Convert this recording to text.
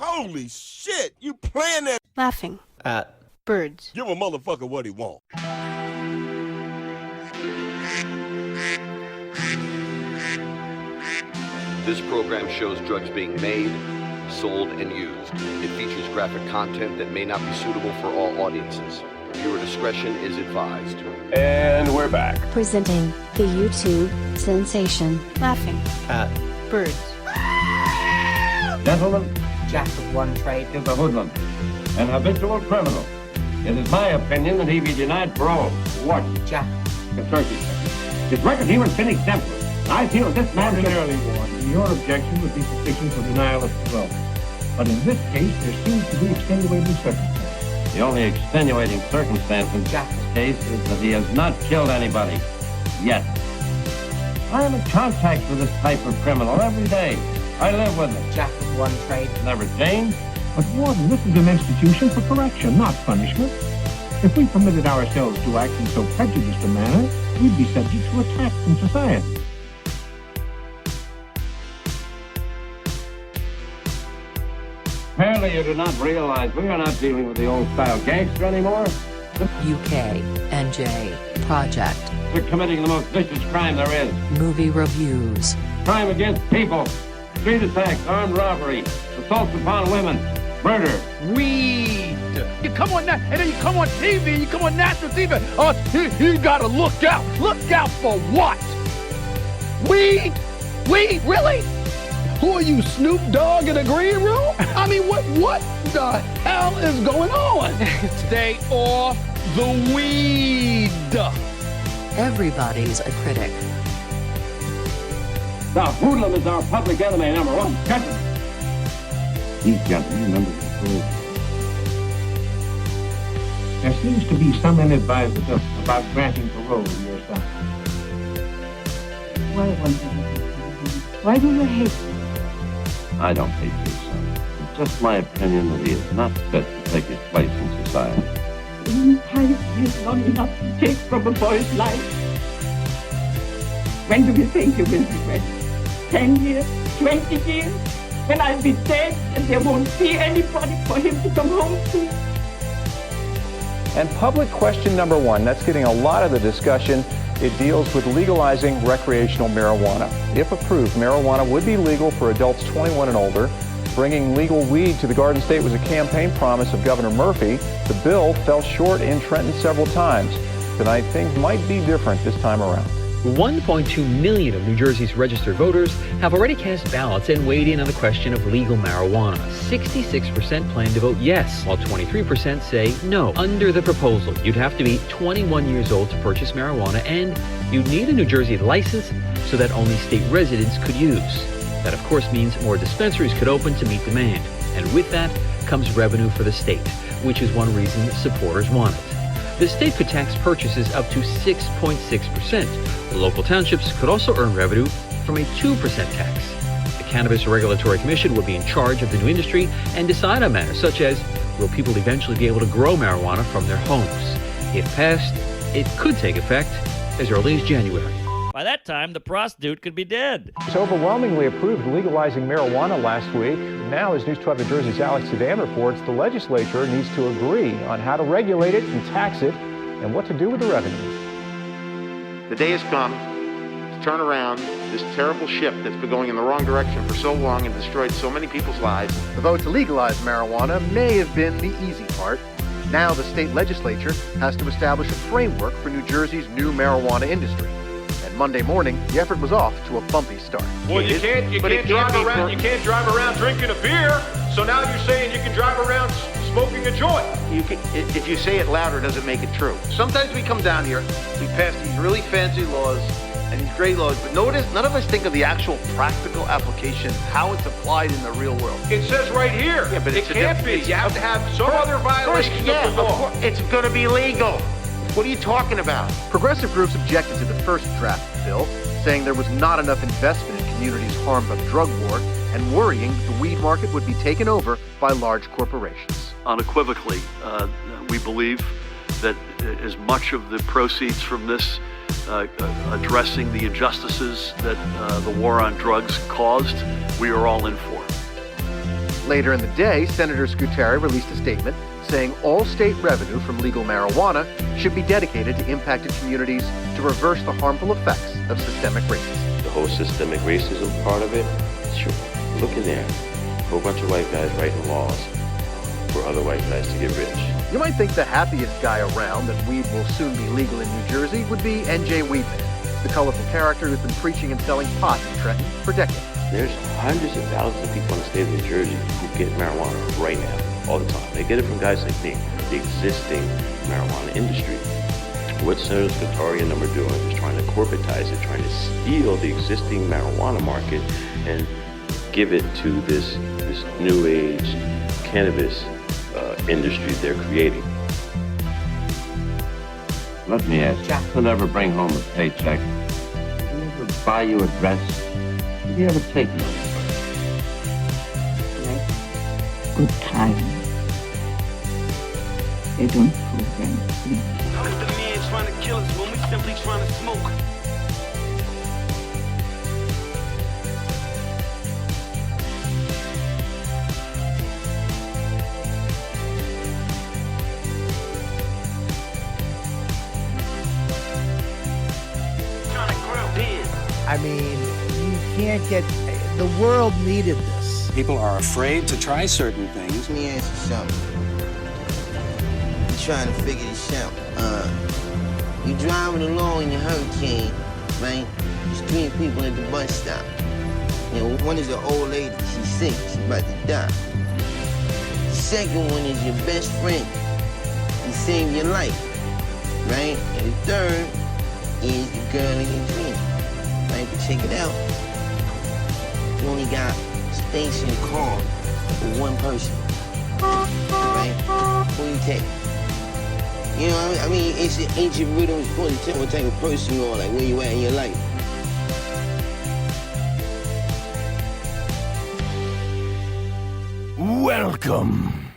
Holy shit, you playing that? Laughing. At. Birds. Give a motherfucker what he want. This program shows drugs being made, sold, and used. It features graphic content that may not be suitable for all audiences. Viewer discretion is advised. And we're back. Presenting the YouTube sensation. Laughing. At. Birds. Gentlemen, Jack of one trade is a hoodlum, an habitual criminal. It is my opinion that he be denied parole. What? Jack. Conspiracy. His record here has been exemplary. I feel that this man ordinarily, Warren, your objection would be sufficient for denial of parole. But in this case, there seems to be extenuating circumstances. The only extenuating circumstance in Jack's case is that he has not killed anybody. Yet. I am in contact with this type of criminal every day. I live with him. Jack of one trade. Never changed. But Warden, this is an institution for correction, not punishment. If we permitted ourselves to act in so prejudiced a manner, we'd be subject to attack from society. Apparently you do not realize we are not dealing with the old-style gangster anymore. MMPNJ Project. They're committing the most vicious crime there is. Movie reviews. Crime against people. Street attacks, armed robbery, assaults upon women, murder. Weed. You come on that, and then you come on TV, you come on national TV. You gotta look out. Look out for what? Weed? Weed? Really? Who are you, Snoop Dogg in the green room? I mean, what the hell is going on? Stay off the weed. Everybody's a critic. The hoodlum is our public enemy number one. Gentlemen. These gentlemen, members of the police. There seems to be some inadvisability about granting parole to your son. Why do you hate him? I don't hate your son. It's just my opinion that he is not fit to take his place in society. Time is long enough to take from a boy's life. When do you think you will be ready? 10 years? 20 years? When I'll be dead and there won't be anybody for him to come home to? And public question number one, that's getting a lot of the discussion. It deals with legalizing recreational marijuana. If approved, marijuana would be legal for adults 21 and older. Bringing legal weed to the Garden State was a campaign promise of Governor Murphy. The bill fell short in Trenton several times. Tonight, things might be different this time around. 1.2 million of New Jersey's registered voters have already cast ballots and weighed in on the question of legal marijuana. 66% plan to vote yes, while 23% say no. Under the proposal, you'd have to be 21 years old to purchase marijuana, and you'd need a New Jersey license so that only state residents could use. That, of course, means more dispensaries could open to meet demand. And with that comes revenue for the state, which is one reason supporters want it. The state could tax purchases up to 6.6%. Local townships could also earn revenue from a 2% tax. The Cannabis Regulatory Commission would be in charge of the new industry and decide on matters such as, will people eventually be able to grow marijuana from their homes? If passed, it could take effect as early as January. By that time, the prostitute could be dead. It's overwhelmingly approved legalizing marijuana last week. Now, as News 12 New Jersey's Alex Sedan reports, the legislature needs to agree on how to regulate it and tax it and what to do with the revenue. The day has come to turn around this terrible ship that's been going in the wrong direction for so long and destroyed so many people's lives. The vote to legalize marijuana may have been the easy part. Now the state legislature has to establish a framework for New Jersey's new marijuana industry. Monday morning, the effort was off to a bumpy start. Well, you can't drive around drinking a beer. So now you're saying you can drive around smoking a joint. If you say it louder, it doesn't make it true. Sometimes we come down here, we pass these really fancy laws and these great laws, but none of us think of the actual practical application, how it's applied in the real world. It says right here. Yeah, but it can't be. You have to have some other violation of the law. It's going to be legal. What are you talking about? Progressive groups objected to the first draft bill, saying there was not enough investment in communities harmed by the drug war and worrying the weed market would be taken over by large corporations. Unequivocally, we believe that as much of the proceeds from this addressing the injustices that the war on drugs caused, we are all in for. Later in the day, Senator Scuteri released a statement saying all state revenue from legal marijuana should be dedicated to impacted communities to reverse the harmful effects of systemic racism. The whole systemic racism part of it, sure. Look in there. A whole bunch of white guys writing laws for other white guys to get rich. You might think the happiest guy around that weed will soon be legal in New Jersey would be NJ Weedman, the colorful character who's been preaching and selling pot in Trenton for decades. There's hundreds of thousands of people in the state of New Jersey who get marijuana right now, all the time. They get it from guys like me, the existing marijuana industry. What Senator Scuteri and them are doing is trying to corporatize it, trying to steal the existing marijuana market and give it to this new age cannabis industry they're creating. Let me ask, Jack will never bring home a paycheck. Did he ever buy you a dress? Did he ever take you? Good time. They don't program sleep. How is the man trying to kill us when we simply trying to smoke? I mean, you can't get... The world needed this. People are afraid to try certain things. Let me ask you something. I'm trying to figure this out. You driving along in your Hurricane, right? There's three people at the bus stop. You know, one is an old lady, she's sick, she's about to die. The second one is your best friend. He saved your life, right? And the third is the girl in your dream. Right, but check it out. You only got space in the car for one person. Right? Who you take? You know, I mean, it's an ancient riddle. Supposed to tell what type of person you are, like where you at in your life. Welcome